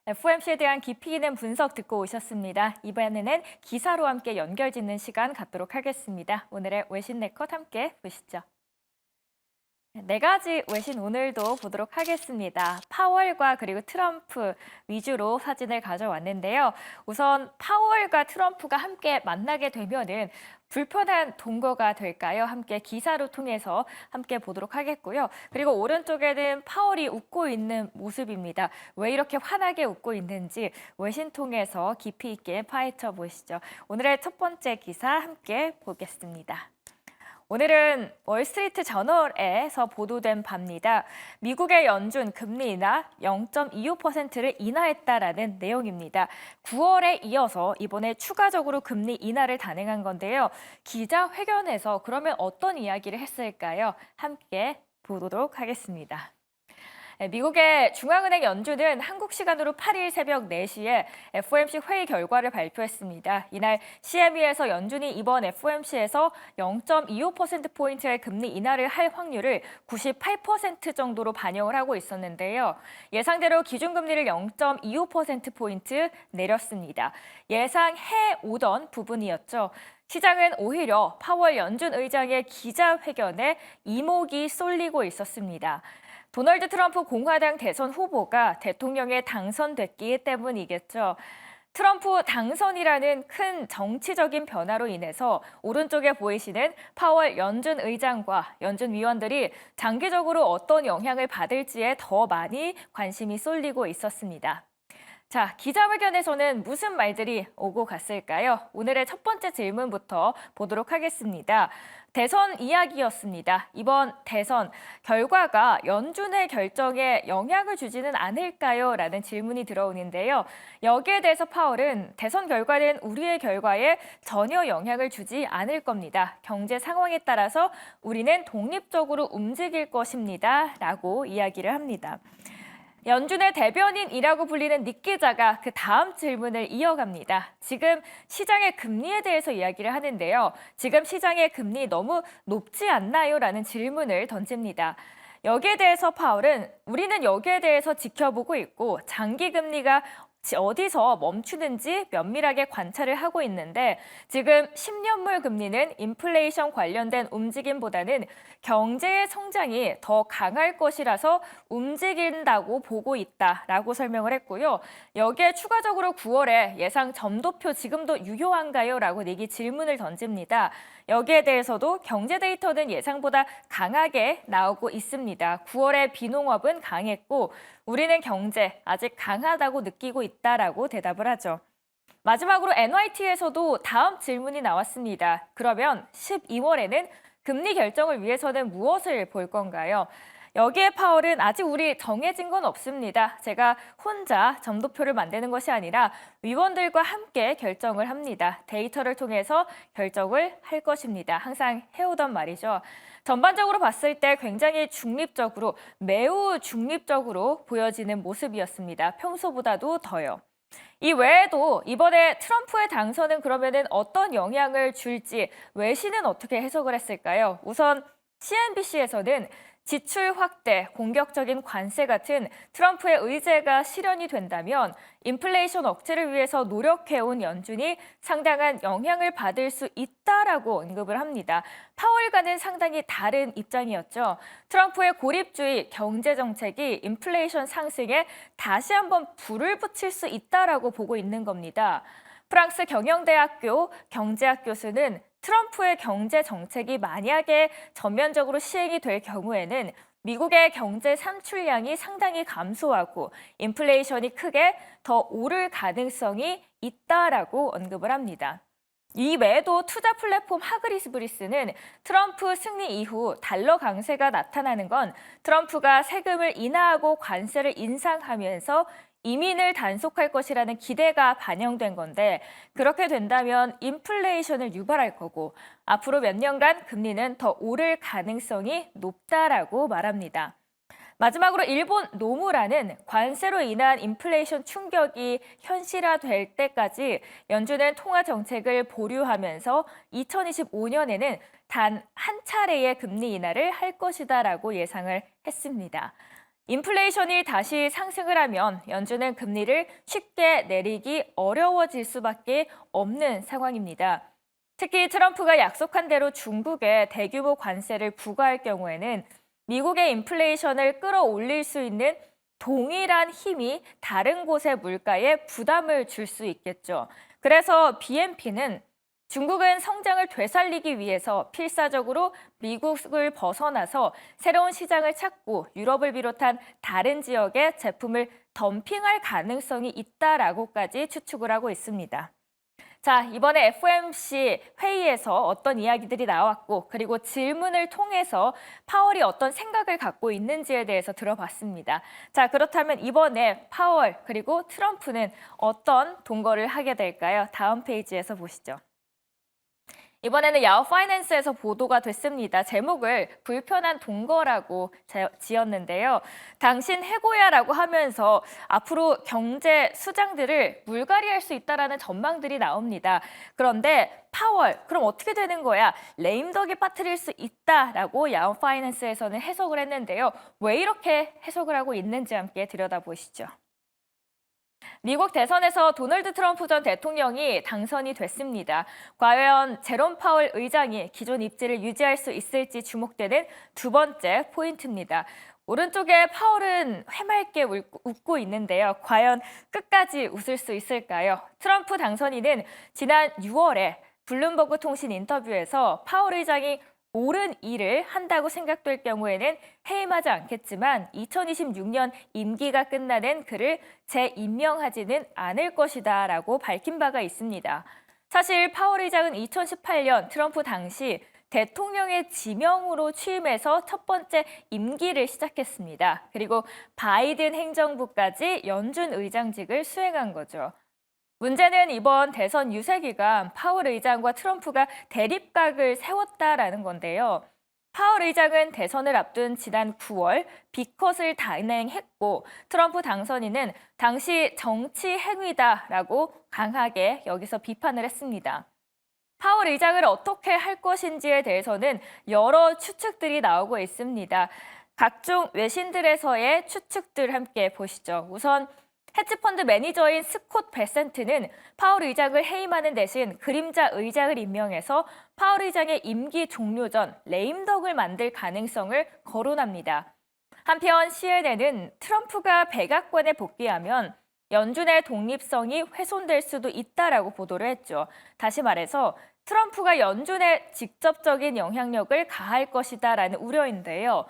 FOMC에 대한 깊이 있는 분석 듣고 오셨습니다. 이번에는 기사로 함께 연결 짓는 시간 갖도록 하겠습니다. 오늘의 외신 네컷 함께 보시죠. 네 가지 외신 오늘도 보도록 하겠습니다. 파월과 그리고 트럼프 위주로 사진을 가져왔는데요. 우선 파월과 트럼프가 함께 만나게 되면은 불편한 동거가 될까요? 함께 기사로 통해서 함께 보도록 하겠고요. 그리고 오른쪽에는 파월이 웃고 있는 모습입니다. 왜 이렇게 환하게 웃고 있는지 외신 통해서 깊이 있게 파헤쳐 보시죠. 오늘의 첫 번째 기사 함께 보겠습니다. 오늘은 월스트리트 저널에서 보도된 바입니다. 미국의 연준 금리 인하 0.25%를 인하했다라는 내용입니다. 9월에 이어서 이번에 추가적으로 금리 인하를 단행한 건데요. 기자회견에서 그러면 어떤 이야기를 했을까요? 함께 보도록 하겠습니다. 미국의 중앙은행 연준은 한국 시간으로 8일 새벽 4시에 FOMC 회의 결과를 발표했습니다. 이날 CME에서 연준이 이번 FOMC에서 0.25%포인트의 금리 인하를 할 확률을 98% 정도로 반영을 하고 있었는데요. 예상대로 기준금리를 0.25%포인트 내렸습니다. 예상해 오던 부분이었죠. 시장은 오히려 파월 연준 의장의 기자회견에 이목이 쏠리고 있었습니다. 도널드 트럼프 공화당 대선 후보가 대통령에 당선됐기 때문이겠죠. 트럼프 당선이라는 큰 정치적인 변화로 인해서 오른쪽에 보이시는 파월 연준 의장과 연준 위원들이 장기적으로 어떤 영향을 받을지에 더 많이 관심이 쏠리고 있었습니다. 자, 기자회견에서는 무슨 말들이 오고 갔을까요? 오늘의 첫 번째 질문부터 보도록 하겠습니다. 대선 이야기였습니다. 이번 대선 결과가 연준의 결정에 영향을 주지는 않을까요? 라는 질문이 들어오는데요. 여기에 대해서 파월은 대선 결과는 우리의 결과에 전혀 영향을 주지 않을 겁니다. 경제 상황에 따라서 우리는 독립적으로 움직일 것입니다. 라고 이야기를 합니다. 연준의 대변인이라고 불리는 닉 기자가 그 다음 질문을 이어갑니다. 지금 시장의 금리에 대해서 이야기를 하는데요. 지금 시장의 금리 너무 높지 않나요? 라는 질문을 던집니다. 여기에 대해서 파월은 우리는 여기에 대해서 지켜보고 있고 장기 금리가 어디서 멈추는지 면밀하게 관찰을 하고 있는데 지금 10년물 금리는 인플레이션 관련된 움직임보다는 경제의 성장이 더 강할 것이라서 움직인다고 보고 있다라고 설명을 했고요. 여기에 추가적으로 9월에 예상 점도표 지금도 유효한가요? 라고 닉이 질문을 던집니다. 여기에 대해서도 경제 데이터는 예상보다 강하게 나오고 있습니다. 9월에 비농업은 강했고 우리는 경제 아직 강하다고 느끼고 있다라고 대답을 하죠. 마지막으로 NYT에서도 다음 질문이 나왔습니다. 그러면 12월에는 금리 결정을 위해서는 무엇을 볼 건가요? 여기에 파월은 아직 우리 정해진 건 없습니다. 제가 혼자 점도표를 만드는 것이 아니라 위원들과 함께 결정을 합니다. 데이터를 통해서 결정을 할 것입니다. 항상 해오던 말이죠. 전반적으로 봤을 때 굉장히 중립적으로, 매우 중립적으로 보여지는 모습이었습니다. 평소보다도 더요. 이 외에도 이번에 트럼프의 당선은 그러면은 어떤 영향을 줄지 외신은 어떻게 해석을 했을까요? 우선 CNBC에서는 지출 확대, 공격적인 관세 같은 트럼프의 의제가 실현이 된다면 인플레이션 억제를 위해서 노력해온 연준이 상당한 영향을 받을 수 있다라고 언급을 합니다. 파월과는 상당히 다른 입장이었죠. 트럼프의 고립주의 경제 정책이 인플레이션 상승에 다시 한번 불을 붙일 수 있다라고 보고 있는 겁니다. 프랑스 경영대학교 경제학 교수는 트럼프의 경제 정책이 만약에 전면적으로 시행이 될 경우에는 미국의 경제 산출량이 상당히 감소하고 인플레이션이 크게 더 오를 가능성이 있다라고 언급을 합니다. 이 외에도 투자 플랫폼 하그리스브리스는 트럼프 승리 이후 달러 강세가 나타나는 건 트럼프가 세금을 인하하고 관세를 인상하면서 이민을 단속할 것이라는 기대가 반영된 건데 그렇게 된다면 인플레이션을 유발할 거고 앞으로 몇 년간 금리는 더 오를 가능성이 높다라고 말합니다. 마지막으로 일본 노무라는 관세로 인한 인플레이션 충격이 현실화될 때까지 연준은 통화 정책을 보류하면서 2025년에는 단 한 차례의 금리 인하를 할 것이다라고 예상을 했습니다. 인플레이션이 다시 상승을 하면 연준은 금리를 쉽게 내리기 어려워질 수밖에 없는 상황입니다. 특히 트럼프가 약속한 대로 중국에 대규모 관세를 부과할 경우에는 미국의 인플레이션을 끌어올릴 수 있는 동일한 힘이 다른 곳의 물가에 부담을 줄 수 있겠죠. 그래서 BNP는 중국은 성장을 되살리기 위해서 필사적으로 미국을 벗어나서 새로운 시장을 찾고 유럽을 비롯한 다른 지역에 제품을 덤핑할 가능성이 있다라고까지 추측을 하고 있습니다. 자, 이번에 FOMC 회의에서 어떤 이야기들이 나왔고 그리고 질문을 통해서 파월이 어떤 생각을 갖고 있는지에 대해서 들어봤습니다. 자, 그렇다면 이번에 파월 그리고 트럼프는 어떤 동거를 하게 될까요? 다음 페이지에서 보시죠. 이번에는 야후 파이낸스에서 보도가 됐습니다. 제목을 불편한 동거라고 지었는데요. 당신 해고야라고 하면서 앞으로 경제 수장들을 물갈이할 수 있다라는 전망들이 나옵니다. 그런데 파월, 그럼 어떻게 되는 거야? 레임덕이 빠뜨릴 수 있다라고 야후 파이낸스에서는 해석을 했는데요. 왜 이렇게 해석을 하고 있는지 함께 들여다보시죠. 미국 대선에서 도널드 트럼프 전 대통령이 당선이 됐습니다. 과연 제롬 파월 의장이 기존 입지를 유지할 수 있을지 주목되는 두 번째 포인트입니다. 오른쪽에 파월은 해맑게 웃고 있는데요. 과연 끝까지 웃을 수 있을까요? 트럼프 당선인은 지난 6월에 블룸버그 통신 인터뷰에서 파월 의장이 옳은 일을 한다고 생각될 경우에는 해임하지 않겠지만 2026년 임기가 끝나는 그를 재임명하지는 않을 것이다 라고 밝힌 바가 있습니다. 사실 파월 의장은 2018년 트럼프 당시 대통령의 지명으로 취임해서 첫 번째 임기를 시작했습니다. 그리고 바이든 행정부까지 연준 의장직을 수행한 거죠. 문제는 이번 대선 유세 기간 파월 의장과 트럼프가 대립각을 세웠다라는 건데요. 파월 의장은 대선을 앞둔 지난 9월 비컷을 단행했고 트럼프 당선인은 당시 정치 행위다라고 강하게 여기서 비판을 했습니다. 파월 의장을 어떻게 할 것인지에 대해서는 여러 추측들이 나오고 있습니다. 각종 외신들에서의 추측들 함께 보시죠. 우선 헤지펀드 매니저인 스콧 베센트는 파월 의장을 해임하는 대신 그림자 의장을 임명해서 파월 의장의 임기 종료 전 레임덕을 만들 가능성을 거론합니다. 한편 CNN은 트럼프가 백악관에 복귀하면 연준의 독립성이 훼손될 수도 있다라고 보도를 했죠. 다시 말해서 트럼프가 연준에 직접적인 영향력을 가할 것이다라는 우려인데요.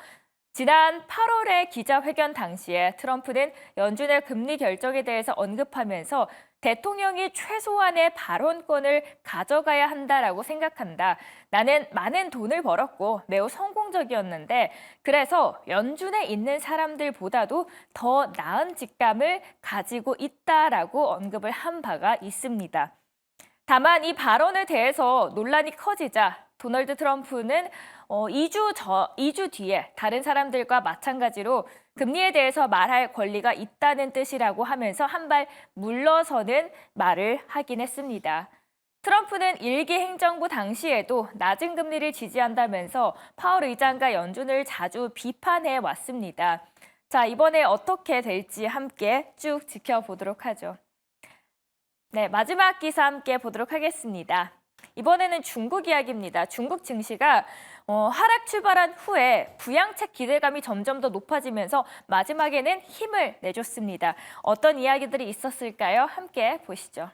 지난 8월의 기자회견 당시에 트럼프는 연준의 금리 결정에 대해서 언급하면서 대통령이 최소한의 발언권을 가져가야 한다라고 생각한다. 나는 많은 돈을 벌었고 매우 성공적이었는데 그래서 연준에 있는 사람들보다도 더 나은 직감을 가지고 있다라고 언급을 한 바가 있습니다. 다만 이 발언에 대해서 논란이 커지자 도널드 트럼프는 2주 뒤에 다른 사람들과 마찬가지로 금리에 대해서 말할 권리가 있다는 뜻이라고 하면서 한 발 물러서는 말을 하긴 했습니다. 트럼프는 일기 행정부 당시에도 낮은 금리를 지지한다면서 파월 의장과 연준을 자주 비판해 왔습니다. 자, 이번에 어떻게 될지 함께 쭉 지켜보도록 하죠. 네, 마지막 기사 함께 보도록 하겠습니다. 이번에는 중국 이야기입니다. 중국 증시가 하락 출발한 후에 부양책 기대감이 점점 더 높아지면서 마지막에는 힘을 내줬습니다. 어떤 이야기들이 있었을까요? 함께 보시죠.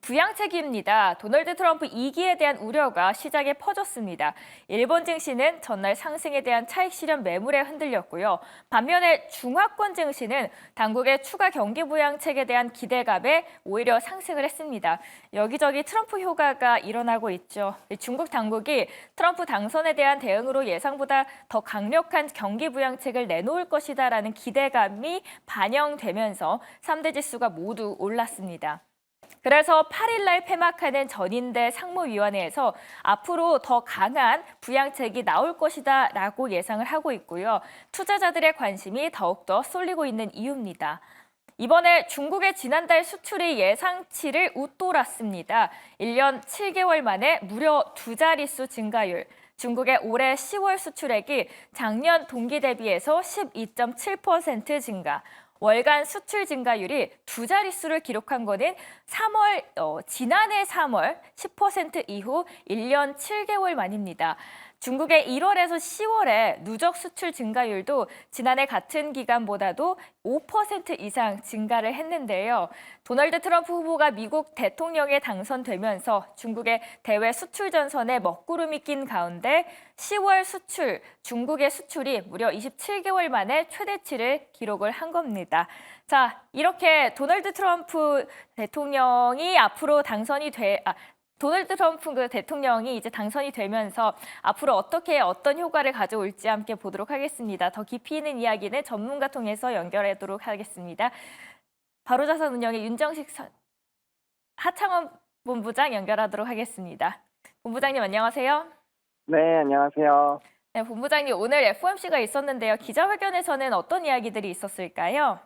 부양책입니다. 도널드 트럼프 2기에 대한 우려가 시장에 퍼졌습니다. 일본 증시는 전날 상승에 대한 차익 실현 매물에 흔들렸고요. 반면에 중화권 증시는 당국의 추가 경기 부양책에 대한 기대감에 오히려 상승을 했습니다. 여기저기 트럼프 효과가 일어나고 있죠. 중국 당국이 트럼프 당선에 대한 대응으로 예상보다 더 강력한 경기 부양책을 내놓을 것이다라는 기대감이 반영되면서 3대 지수가 모두 올랐습니다. 그래서 8일 날 폐막하는 전인대 상무위원회에서 앞으로 더 강한 부양책이 나올 것이다라고 예상을 하고 있고요. 투자자들의 관심이 더욱더 쏠리고 있는 이유입니다. 이번에 중국의 지난달 수출이 예상치를 웃돌았습니다. 1년 7개월 만에 무려 2자릿수 증가율. 중국의 올해 10월 수출액이 작년 동기 대비해서 12.7% 증가. 월간 수출 증가율이 두 자릿수를 기록한 거는 지난해 3월 10% 이후 1년 7개월 만입니다. 중국의 1월에서 10월의 누적 수출 증가율도 지난해 같은 기간보다도 5% 이상 증가를 했는데요. 도널드 트럼프 후보가 미국 대통령에 당선되면서 중국의 대외 수출 전선에 먹구름이 낀 가운데 10월 중국의 수출이 무려 27개월 만에 최대치를 기록을 한 겁니다. 자, 이렇게 도널드 트럼프 대통령이 앞으로 도널드 트럼프 대통령이 이제 당선이 되면서 앞으로 어떤 효과를 가져올지 함께 보도록 하겠습니다. 더 깊이 있는 이야기는 전문가 통해서 연결하도록 하겠습니다. 바로자산운용의 하창원 본부장 연결하도록 하겠습니다. 본부장님 안녕하세요. 네, 안녕하세요. 네, 본부장님 오늘 FOMC가 있었는데요. 기자회견에서는 어떤 이야기들이 있었을까요?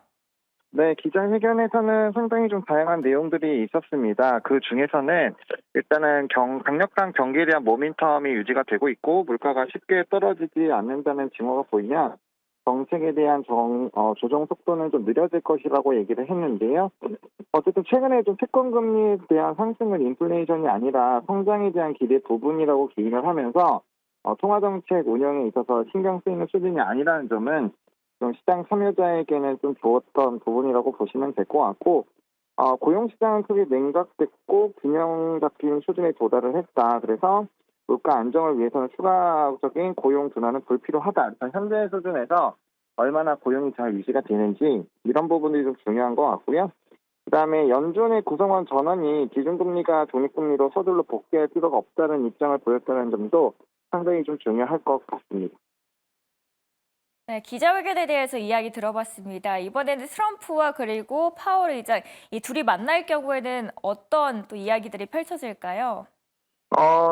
네, 기자회견에서는 상당히 좀 다양한 내용들이 있었습니다. 그 중에서는 일단은 강력한 경기에 대한 모멘텀이 유지가 되고 있고 물가가 쉽게 떨어지지 않는다는 징후가 보이면 정책에 대한 조정 속도는 좀 느려질 것이라고 얘기를 했는데요. 어쨌든 최근에 좀 채권 금리에 대한 상승은 인플레이션이 아니라 성장에 대한 기대 부분이라고 기인을 하면서 통화정책 운영에 있어서 신경 쓰이는 수준이 아니라는 점은 좀 시장 참여자에게는 좀 좋았던 부분이라고 보시면 될 것 같고, 고용시장은 크게 냉각됐고 균형 잡힌 수준에 도달을 했다. 그래서 물가 안정을 위해서는 추가적인 고용 둔화는 불필요하다. 현재 수준에서 얼마나 고용이 잘 유지가 되는지 이런 부분들이 좀 중요한 것 같고요. 그다음에 연준의 구성원 전원이 기준금리가 적립금리로 서둘러 복귀할 필요가 없다는 입장을 보였다는 점도 상당히 좀 중요할 것 같습니다. 네, 기자회견에 대해서 이야기 들어봤습니다. 이번에는 트럼프와 그리고 파월 의장 이 둘이 만날 경우에는 어떤 또 이야기들이 펼쳐질까요?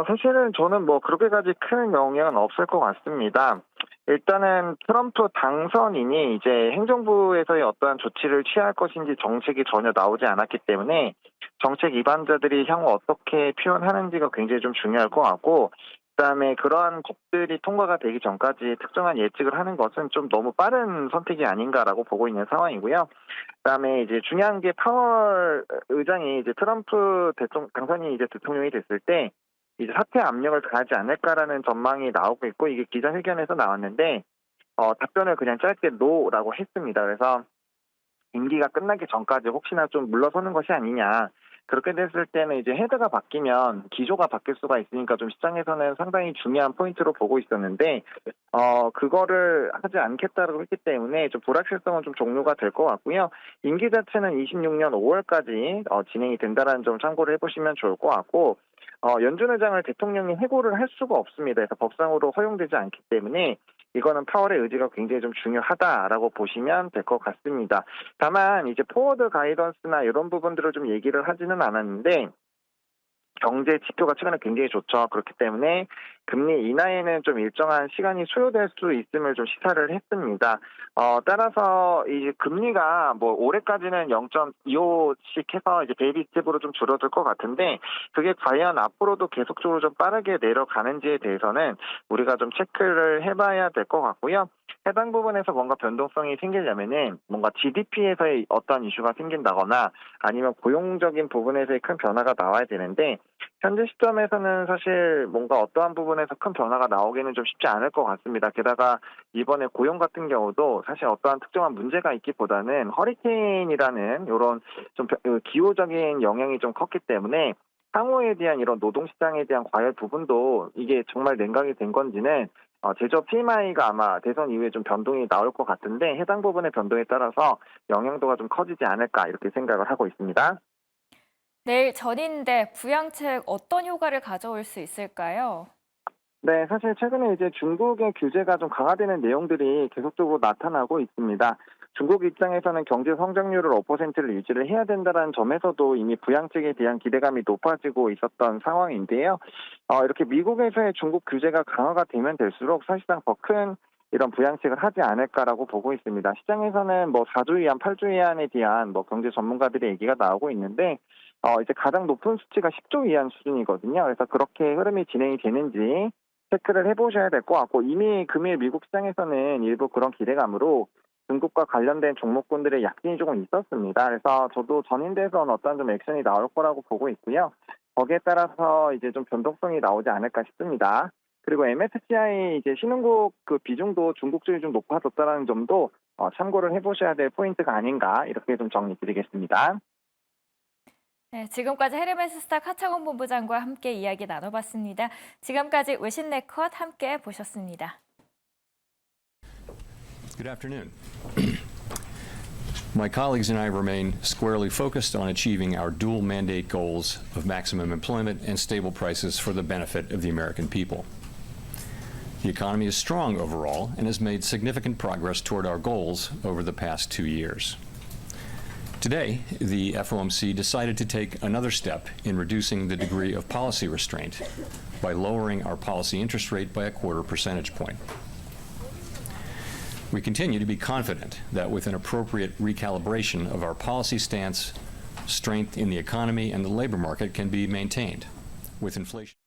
사실은 저는 뭐 그렇게까지 큰 영향은 없을 것 같습니다. 일단은 트럼프 당선인이 이제 행정부에서의 어떠한 조치를 취할 것인지 정책이 전혀 나오지 않았기 때문에 정책 위반자들이 향후 어떻게 표현하는지가 굉장히 좀 중요할 것 같고, 그다음에 그러한 법들이 통과가 되기 전까지 특정한 예측을 하는 것은 좀 너무 빠른 선택이 아닌가라고 보고 있는 상황이고요. 그다음에 이제 중요한 게 파월 의장이 이제 트럼프 당선인이 이제 대통령이 됐을 때 이제 사퇴 압력을 가하지 않을까라는 전망이 나오고 있고, 이게 기자회견에서 나왔는데 답변을 그냥 짧게 노라고 했습니다. 그래서 임기가 끝나기 전까지 혹시나 좀 물러서는 것이 아니냐. 그렇게 됐을 때는 이제 헤드가 바뀌면 기조가 바뀔 수가 있으니까 좀 시장에서는 상당히 중요한 포인트로 보고 있었는데, 그거를 하지 않겠다고 했기 때문에 좀 불확실성은 좀 종료가 될 것 같고요. 임기 자체는 26년 5월까지 진행이 된다는 점 참고를 해보시면 좋을 것 같고, 연준 의장을 대통령이 해고를 할 수가 없습니다. 그래서 법상으로 허용되지 않기 때문에 이거는 파월의 의지가 굉장히 좀 중요하다라고 보시면 될 것 같습니다. 다만 이제 포워드 가이던스나 이런 부분들을 좀 얘기를 하지는 않았는데, 경제 지표가 최근에 굉장히 좋죠. 그렇기 때문에 금리 인하에는 좀 일정한 시간이 소요될 수 있음을 좀 시사를 했습니다. 따라서 이 금리가 뭐 올해까지는 0.25씩 해서 이제 베이비 스텝으로 좀 줄어들 것 같은데, 그게 과연 앞으로도 계속적으로 좀 빠르게 내려가는지에 대해서는 우리가 좀 체크를 해봐야 될 것 같고요. 해당 부분에서 뭔가 변동성이 생기려면은 뭔가 GDP에서의 어떤 이슈가 생긴다거나 아니면 고용적인 부분에서의 큰 변화가 나와야 되는데, 현재 시점에서는 사실 뭔가 어떠한 부분에서 큰 변화가 나오기는 좀 쉽지 않을 것 같습니다. 게다가 이번에 고용 같은 경우도 사실 어떠한 특정한 문제가 있기보다는 허리케인이라는 이런 좀 기후적인 영향이 좀 컸기 때문에 향후에 대한 이런 노동시장에 대한 과열 부분도 이게 정말 냉각이 된 건지는 제조 PMI가 아마 대선 이후에 좀 변동이 나올 것 같은데, 해당 부분의 변동에 따라서 영향도가 좀 커지지 않을까 이렇게 생각을 하고 있습니다. 내일 전인대 부양책 어떤 효과를 가져올 수 있을까요? 네, 사실 최근에 이제 중국의 규제가 좀 강화되는 내용들이 계속적으로 나타나고 있습니다. 중국 입장에서는 경제 성장률을 5%를 유지를 해야 된다는 점에서도 이미 부양책에 대한 기대감이 높아지고 있었던 상황인데요. 이렇게 미국에서의 중국 규제가 강화가 되면 될수록 사실상 더 큰 이런 부양책을 하지 않을까라고 보고 있습니다. 시장에서는 뭐 4조 위안, 8조 위안에 대한 뭐 경제 전문가들의 얘기가 나오고 있는데, 이제 가장 높은 수치가 10조 위안 수준이거든요. 그래서 그렇게 흐름이 진행이 되는지, 체크를 해보셔야 될 것 같고, 이미 금일 미국 시장에서는 일부 그런 기대감으로 중국과 관련된 종목군들의 약진이 조금 있었습니다. 그래서 저도 전인대에서는 어떤 좀 액션이 나올 거라고 보고 있고요. 거기에 따라서 이제 좀 변동성이 나오지 않을까 싶습니다. 그리고 MSCI 이제 신흥국 그 비중도 중국주의 좀 높아졌다는 점도 참고를 해보셔야 될 포인트가 아닌가 이렇게 좀 정리드리겠습니다. 네, 지금까지 헤르메스스탁 하창원 본부장과 함께 이야기 나눠봤습니다. 지금까지 외신 네컷 함께 보셨습니다. Good afternoon. My colleagues and I remain squarely focused on achieving our dual mandate goals of maximum employment and stable prices for the benefit of the American people. The economy is strong overall and has made significant progress toward our goals over the past 2 years. Today, the FOMC decided to take another step in reducing the degree of policy restraint by lowering our policy interest rate by a 1/4 percentage point. We continue to be confident that with an appropriate recalibration of our policy stance, strength in the economy and the labor market can be maintained. With inflation